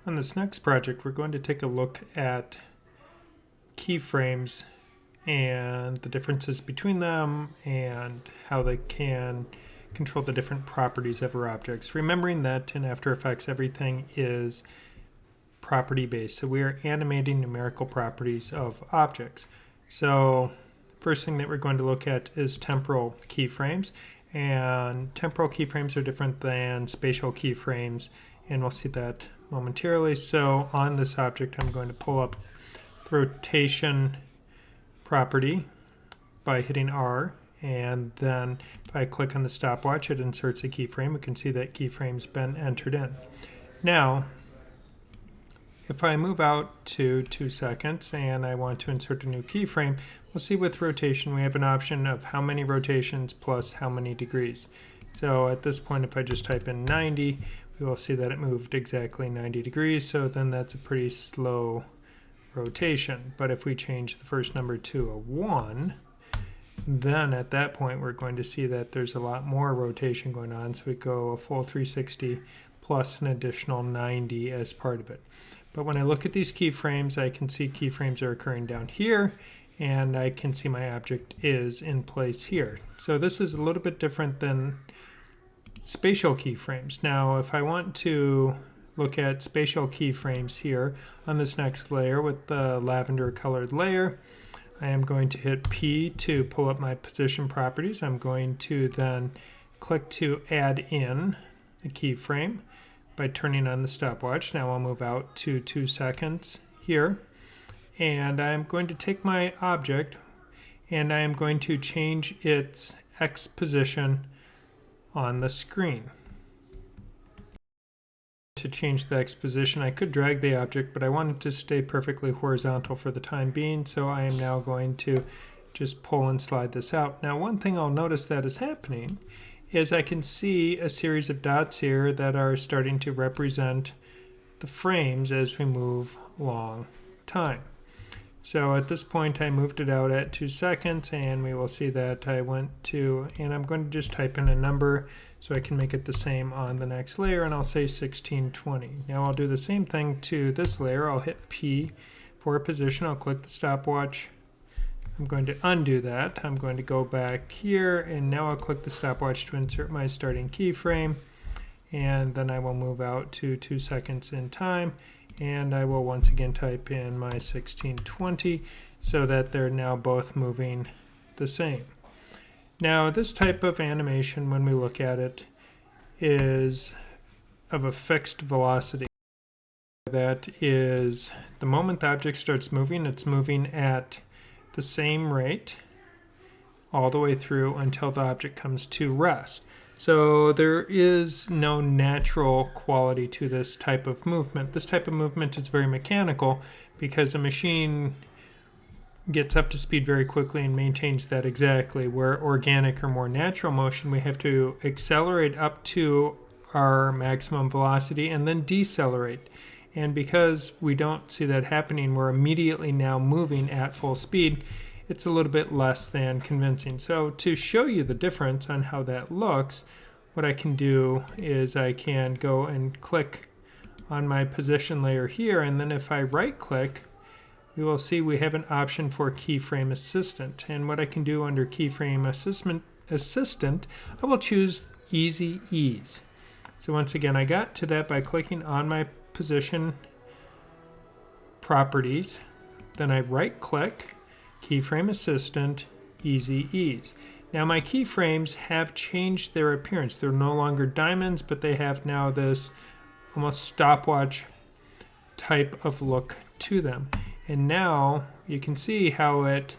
On this next project, we're going to take a look at keyframes and the differences between them and how they can control the different properties of our objects. Remembering that in After Effects, everything is property based. So we are animating numerical properties of objects. So first thing that we're going to look at is temporal keyframes. And temporal keyframes are different than spatial keyframes, and we'll see that momentarily. So on this object, I'm going to pull up the rotation property by hitting R, and then if I click on the stopwatch, it inserts a keyframe. We can see that keyframe's been entered in. Now, if I move out to 2 seconds and I want to insert a new keyframe, we'll see with rotation we have an option of how many rotations plus how many degrees. So at this point, if I just type in 90, we will see that it moved exactly 90 degrees, so then that's a pretty slow rotation. But if we change the first number to a 1, then at that point we're going to see that there's a lot more rotation going on, so we go a full 360 plus an additional 90 as part of it. But when I look at these keyframes, I can see keyframes are occurring down here, and I can see my object is in place here. So this is a little bit different than spatial keyframes. Now, if I want to look at spatial keyframes here on this next layer with the lavender colored layer, I am going to hit P to pull up my position properties. I'm going to then click to add in a keyframe by turning on the stopwatch. Now I'll move out to 2 seconds here, and I'm going to take my object and I am going to change its X position on the screen. To change the X position, I could drag the object, but I want it to stay perfectly horizontal for the time being, so I am now going to just pull and slide this out. Now, one thing I'll notice that is happening is I can see a series of dots here that are starting to represent the frames as we move along time. So at this point I moved it out at 2 seconds, and we will see that I went to, and I'm going to just type in a number so I can make it the same on the next layer, and I'll say 1620. Now I'll do the same thing to this layer. I'll hit P for a position. I'll click the stopwatch. I'm going to undo that. I'm going to go back here, and now I'll click the stopwatch to insert my starting keyframe, and then I will move out to 2 seconds in time, and I will once again type in my 1620 so that they're now both moving the same. Now, this type of animation, when we look at it, is of a fixed velocity. That is, the moment the object starts moving, it's moving at the same rate all the way through until the object comes to rest. So there is no natural quality to this type of movement. This type of movement is very mechanical because a machine gets up to speed very quickly and maintains that exactly, where organic or more natural motion, we have to accelerate up to our maximum velocity and then decelerate. And because we don't see that happening, we're immediately now moving at full speed, it's a little bit less than convincing. So to show you the difference on how that looks, what I can do is I can go and click on my position layer here, and then if I right click, we will see we have an option for Keyframe Assistant. And what I can do under Keyframe Assistant, I will choose Easy Ease. So once again, I got to that by clicking on my position properties, then I right click, Keyframe Assistant, Easy Ease. Now my keyframes have changed their appearance. They're no longer diamonds, but they have now this almost stopwatch type of look to them. And now you can see how it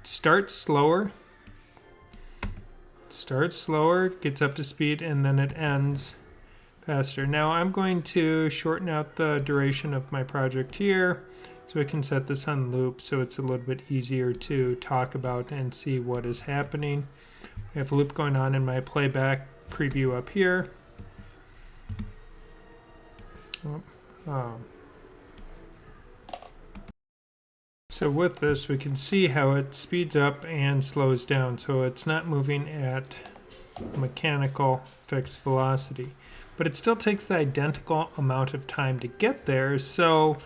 starts slower, gets up to speed, and then it ends faster. Now I'm going to shorten out the duration of my project here so I can set this on loop so it's a little bit easier to talk about and see what is happening. I have a loop going on in my playback preview up here. So with this, we can see how it speeds up and slows down, so it's not moving at mechanical fixed velocity. but it still takes the identical amount of time to get there. So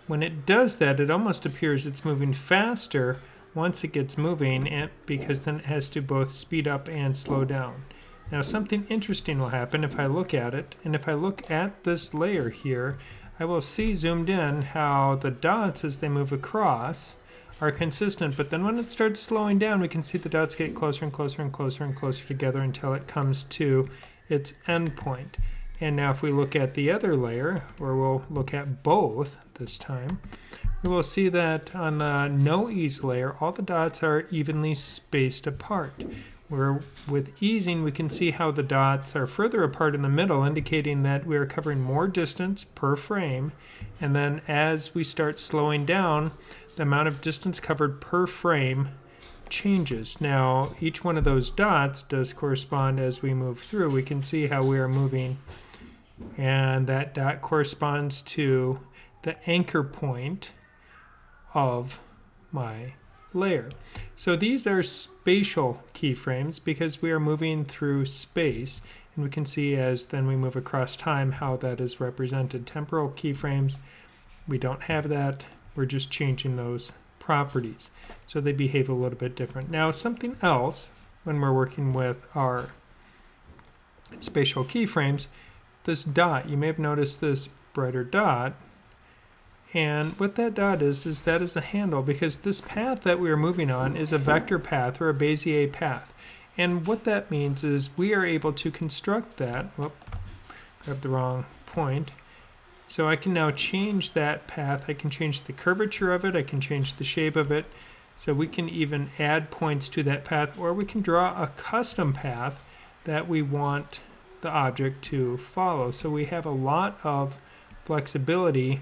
when it does that, it almost appears it's moving faster once it gets moving, because then it has to both speed up and slow down. Now something interesting will happen if I look at it, and if I look at this layer here, I will see zoomed in how the dots as they move across are consistent, but then when it starts slowing down, we can see the dots get closer and closer and closer and closer together until it comes to its endpoint. And now if we look at the other layer, or we'll look at both this time, we will see that on the no ease layer, all the dots are evenly spaced apart. Where with easing, we can see how the dots are further apart in the middle, indicating that we are covering more distance per frame. And then as we start slowing down, the amount of distance covered per frame changes. Now, each one of those dots does correspond as we move through. We can see how we are moving, and that dot corresponds to the anchor point of my layer. So these are spatial keyframes because we are moving through space, and we can see as then we move across time how that is represented. Temporal keyframes, we don't have that. We're just changing those properties, so they behave a little bit different. Now something else when we're working with our spatial keyframes, this dot, you may have noticed this brighter dot, and what that dot is that is a handle, because this path that we are moving on is a vector path or a Bezier path. And what that means is we are able to construct that, grabbed the wrong point. So I can now change that path. I can change the curvature of it. I can change the shape of it. So we can even add points to that path, or we can draw a custom path that we want the object to follow. So we have a lot of flexibility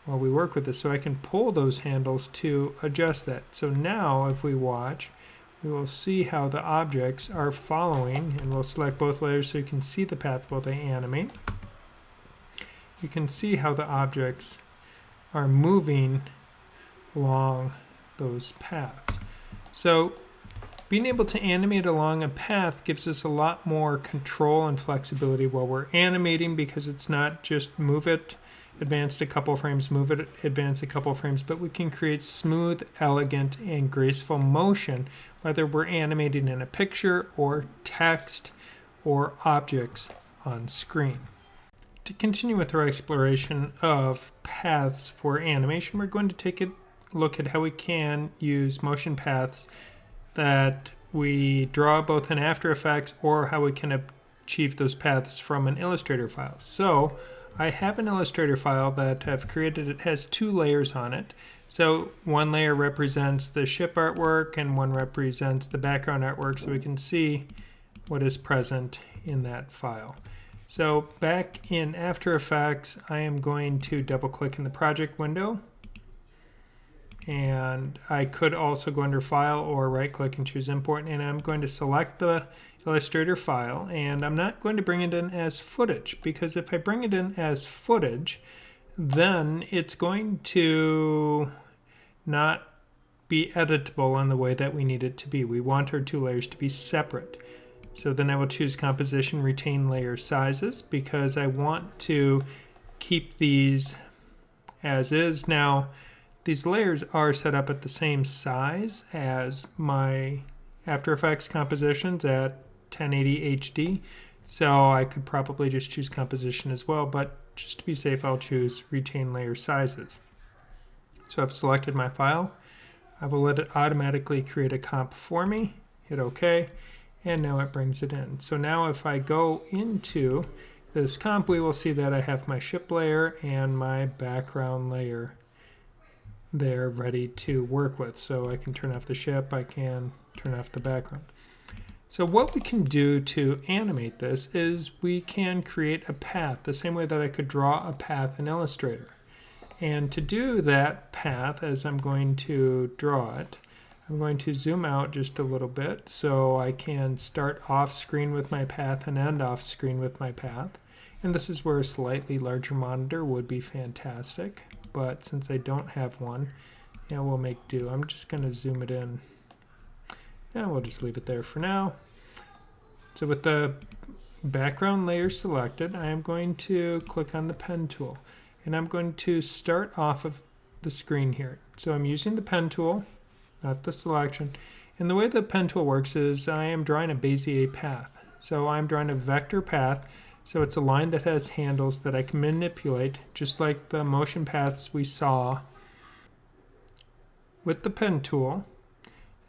while we work with this. So I can pull those handles to adjust that. So now if we watch, we will see how the objects are following, and we'll select both layers so you can see the path while they animate. You can see how the objects are moving along those paths. So being able to animate along a path gives us a lot more control and flexibility while we're animating, because it's not just move it, advance a couple frames, move it, advance a couple frames, but we can create smooth, elegant, and graceful motion, whether we're animating in a picture or text or objects on screen. To continue with our exploration of paths for animation, we're going to take a look at how we can use motion paths that we draw both in After Effects, or how we can achieve those paths from an Illustrator file. So I have an Illustrator file that I've created. It has two layers on it. So one layer represents the ship artwork and one represents the background artwork, so we can see what is present in that file. So back in After Effects, I am going to double click in the project window, and I could also go under File or right click and choose Import, and I'm going to select the Illustrator file, and I'm not going to bring it in as footage, because if I bring it in as footage, then it's going to not be editable in the way that we need it to be. We want our two layers to be separate. So then I will choose Composition, Retain Layer Sizes, because I want to keep these as is. Now, these layers are set up at the same size as my After Effects compositions at 1080 HD, so I could probably just choose Composition as well, but just to be safe, I'll choose Retain Layer Sizes. So I've selected my file. I will let it automatically create a comp for me, hit OK, and now it brings it in. So now if I go into this comp, we will see that I have my ship layer and my background layer there ready to work with. So I can turn off the ship, I can turn off the background. So what we can do to animate this is we can create a path the same way that I could draw a path in Illustrator. And to do that path, as I'm going to draw it, I'm going to zoom out just a little bit so I can start off screen with my path and end off screen with my path. And this is where a slightly larger monitor would be fantastic, but since I don't have one, yeah, we'll make do. I'm just going to zoom it in, and we'll just leave it there for now. So with the background layer selected, I am going to click on the pen tool, and I'm going to start off of the screen here. So I'm using the pen tool, not the selection. And the way the pen tool works is I am drawing a Bezier path. So I'm drawing a vector path, so it's a line that has handles that I can manipulate, just like the motion paths we saw. With the pen tool,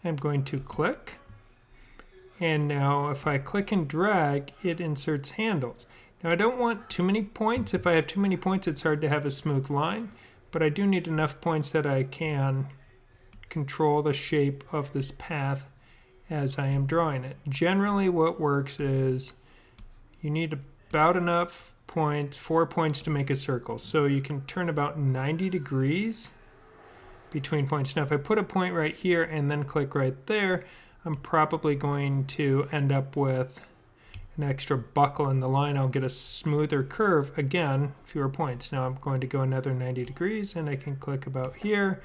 I'm going to click, and now if I click and drag, it inserts handles. Now I don't want too many points. If I have too many points, it's hard to have a smooth line, but I do need enough points that I can control the shape of this path as I am drawing it. Generally what works is you need about enough points, 4 points to make a circle. So you can turn about 90 degrees between points. Now if I put a point right here and then click right there, I'm probably going to end up with an extra buckle in the line. I'll get a smoother curve, again, fewer points. Now I'm going to go another 90 degrees and I can click about here,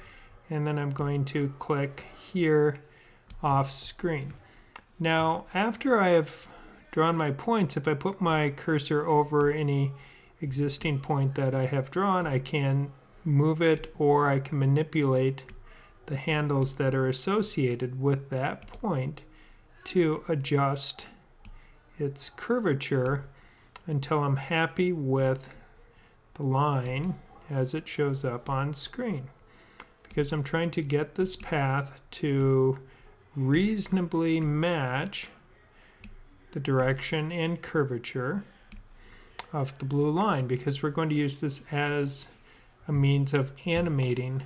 and then I'm going to click here off screen. Now after I have drawn my points, if I put my cursor over any existing point that I have drawn, I can move it, or I can manipulate the handles that are associated with that point to adjust its curvature until I'm happy with the line as it shows up on screen. Because I'm trying to get this path to reasonably match the direction and curvature of the blue line, because we're going to use this as a means of animating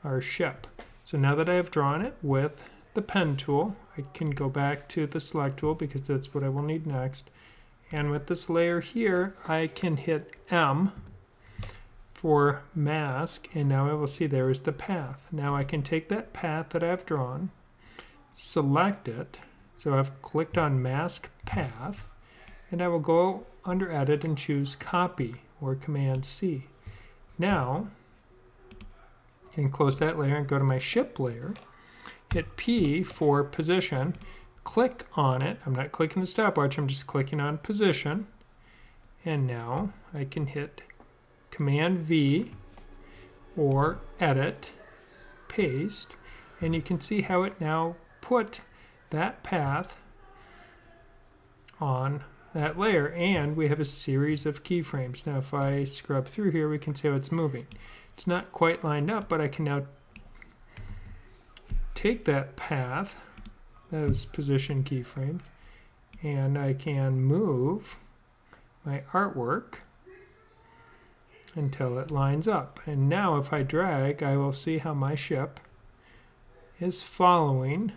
our ship. So now that I have drawn it with the pen tool, I can go back to the select tool because that's what I will need next. And with this layer here, I can hit M for mask, and now I will see there is the path. Now I can take that path that I've drawn, select it, so I've clicked on mask path, and I will go under edit and choose copy or Command C. Now I can close that layer and go to my ship layer, hit P for position, click on it. I'm not clicking the stopwatch, I'm just clicking on position, and now I can hit Command V or edit, paste, and you can see how it now put that path on that layer, and we have a series of keyframes. Now if I scrub through here, we can see how it's moving. It's not quite lined up, but I can now take that path, those position keyframes, and I can move my artwork until it lines up. And now if I drag, I will see how my ship is following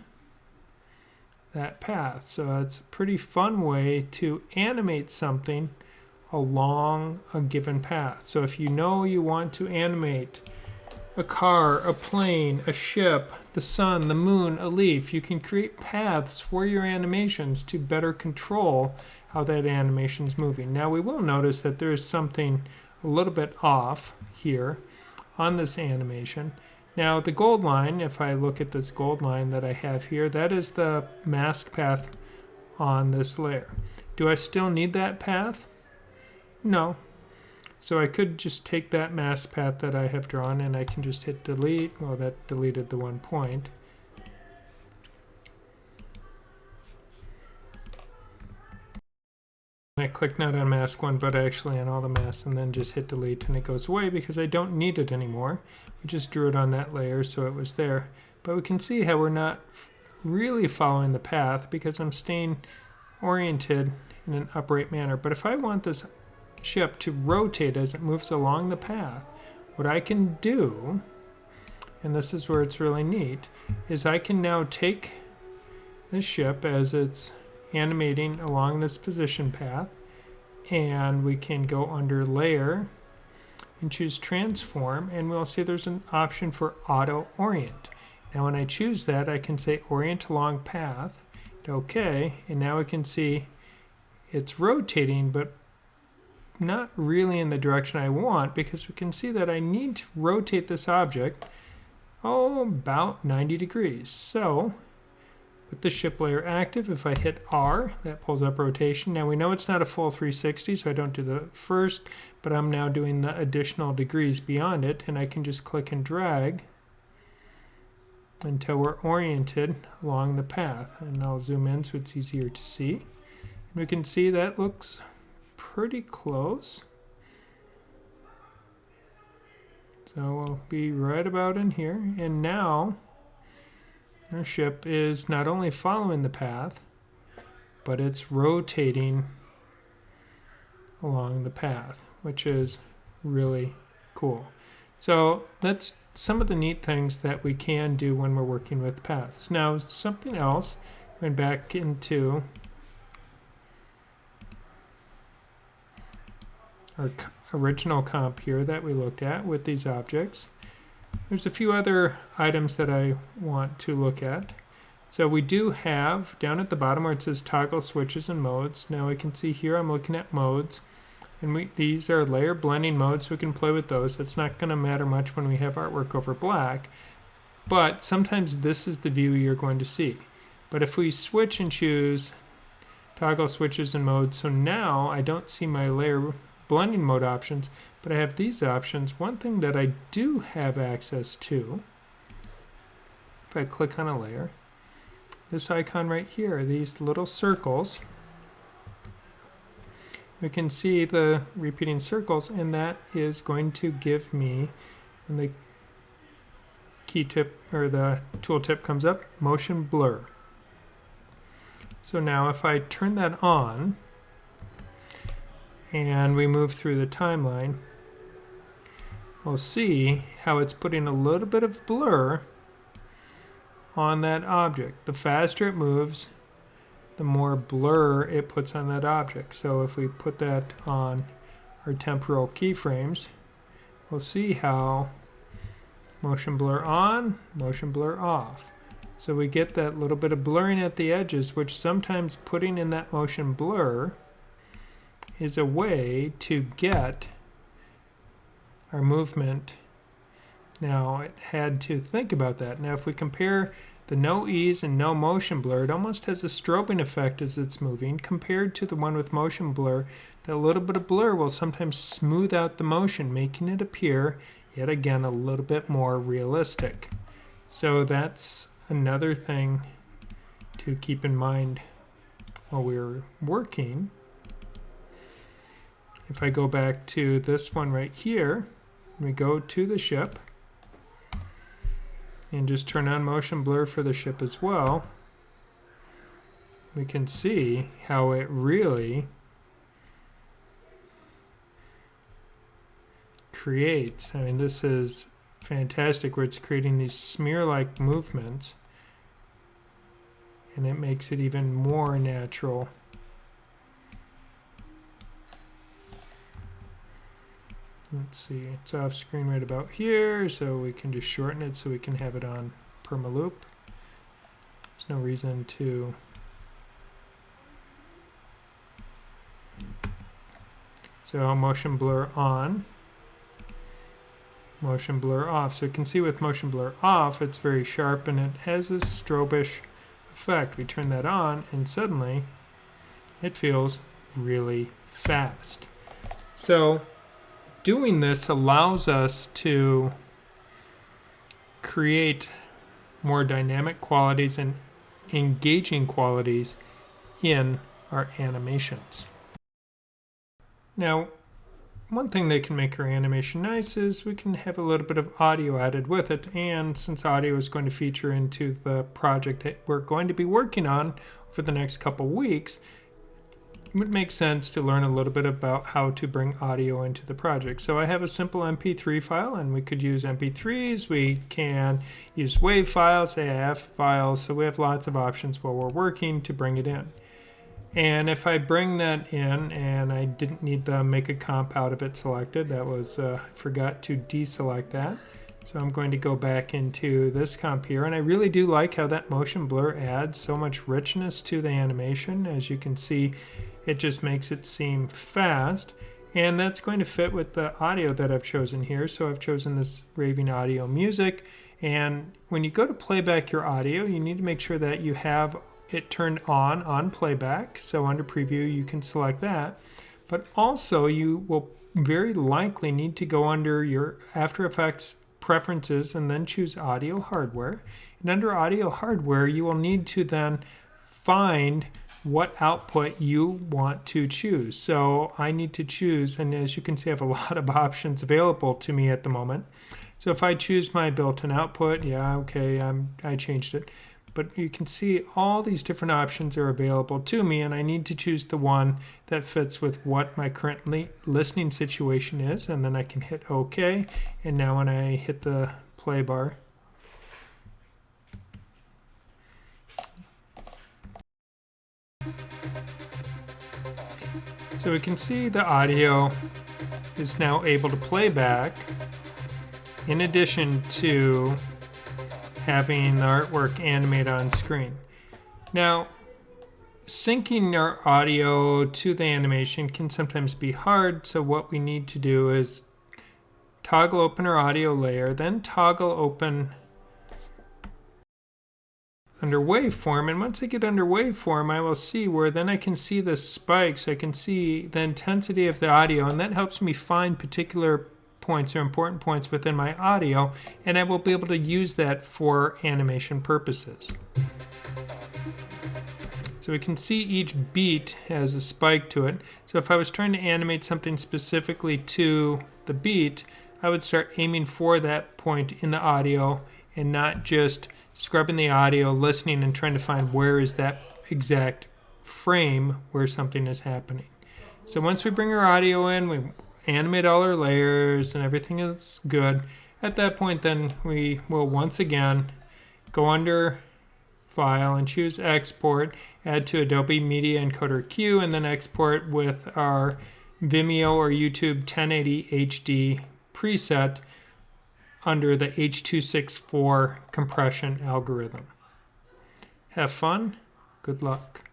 that path. So it's a pretty fun way to animate something along a given path. So if you know you want to animate a car, a plane, a ship, the sun, the moon, a leaf, you can create paths for your animations to better control how that animation is moving. Now we will notice that there is something a little bit off here on this animation. Now the gold line, if I look at this gold line that I have here, that is the mask path on this layer. Do I still need that path? No. So I could just take that mask path that I have drawn and I can just hit delete. Well, that deleted the one point. I click not on mask one, but actually on all the masks, and then just hit delete, and it goes away because I don't need it anymore. We just drew it on that layer, so it was there. But we can see how we're not really following the path because I'm staying oriented in an upright manner. But if I want this ship to rotate as it moves along the path, what I can do, and this is where it's really neat, is I can now take this ship as it's animating along this position path, and we can go under layer and choose transform, and we'll see there's an option for auto orient. Now when I choose that, I can say orient along path, okay, and now we can see it's rotating but not really in the direction I want, because we can see that I need to rotate this object about 90 degrees. So with the ship layer active, if I hit R, that pulls up rotation. Now we know it's not a full 360, so I don't do the first, but I'm now doing the additional degrees beyond it, and I can just click and drag until we're oriented along the path. And I'll zoom in so it's easier to see. And we can see that looks pretty close. So we'll be right about in here. And now our ship is not only following the path, but it's rotating along the path, which is really cool. So that's some of the neat things that we can do when we're working with paths. Now something else, going back into our original comp here that we looked at with these objects. There's a few other items that I want to look at. So we do have down at the bottom where it says toggle switches and modes. Now we can see here I'm looking at modes, and these are layer blending modes, so we can play with those. That's not going to matter much when we have artwork over black, but sometimes this is the view you're going to see. But if we switch and choose toggle switches and modes, so now I don't see my layer blending mode options, but I have these options. One thing that I do have access to, if I click on a layer, this icon right here, these little circles, we can see the repeating circles, and that is going to give me, when the key tip or the tool tip comes up, motion blur. So now if I turn that on and we move through the timeline, we'll see how it's putting a little bit of blur on that object. The faster it moves, the more blur it puts on that object. So if we put that on our temporal keyframes, we'll see how motion blur on, motion blur off. So we get that little bit of blurring at the edges, which sometimes putting in that motion blur is a way to get our movement. Now it had to think about that. Now if we compare the no ease and no motion blur, it almost has a strobing effect as it's moving, compared to the one with motion blur. That little bit of blur will sometimes smooth out the motion, making it appear, yet again, a little bit more realistic. So that's another thing to keep in mind while we're working. If I go back to this one right here, we go to the ship, and just turn on motion blur for the ship as well, we can see how it really creates. I mean, this is fantastic where it's creating these smear-like movements, and it makes it even more natural. Let's see, it's off screen right about here, so we can just shorten it so we can have it on permaloop. There's no reason to so motion blur on, motion blur off. So you can see with motion blur off, it's very sharp and it has this strobish effect. We turn that on and suddenly it feels really fast. So doing this allows us to create more dynamic qualities and engaging qualities in our animations. Now, one thing that can make our animation nice is we can have a little bit of audio added with it, and since audio is going to feature into the project that we're going to be working on for the next couple weeks, it would make sense to learn a little bit about how to bring audio into the project. So I have a simple MP3 file, and we could use MP3s, we can use WAV files, AIF files, so we have lots of options while we're working to bring it in. And if I bring that in, and I didn't need the make a comp out of it selected, that was, forgot to deselect that. So I'm going to go back into this comp here, and I really do like how that motion blur adds so much richness to the animation. As you can see, it just makes it seem fast, and that's going to fit with the audio that I've chosen here. So I've chosen this raving audio music, And when you go to playback your audio, you need to make sure that you have it turned on playback. So under preview, you can select that. But also you will very likely need to go under your After Effects preferences and then choose audio hardware. And under audio hardware, you will need to then find what output you want to choose. So I need to choose, and as you can see, I have a lot of options available to me at the moment. So if I choose my built-in output, yeah, okay, I changed it. But you can see all these different options are available to me, and I need to choose the one that fits with what my current listening situation is, and then I can hit OK. And now when I hit the play bar, so we can see the audio is now able to play back in addition to having the artwork animate on screen. Now, syncing our audio to the animation can sometimes be hard, so what we need to do is toggle open our audio layer, then toggle open under waveform, and once I get under waveform, I will see where then I can see the spikes, I can see the intensity of the audio, and that helps me find particular points or important points within my audio, and I will be able to use that for animation purposes. So we can see each beat has a spike to it. So if I was trying to animate something specifically to the beat, I would start aiming for that point in the audio and not just scrubbing the audio, listening, and trying to find where is that exact frame where something is happening. So once we bring our audio in, we animate all our layers and everything is good. At that point, then we will once again go under File and choose Export, add to Adobe Media Encoder Q, and then export with our Vimeo or YouTube 1080 HD preset under the H.264 compression algorithm. Have fun. Good luck.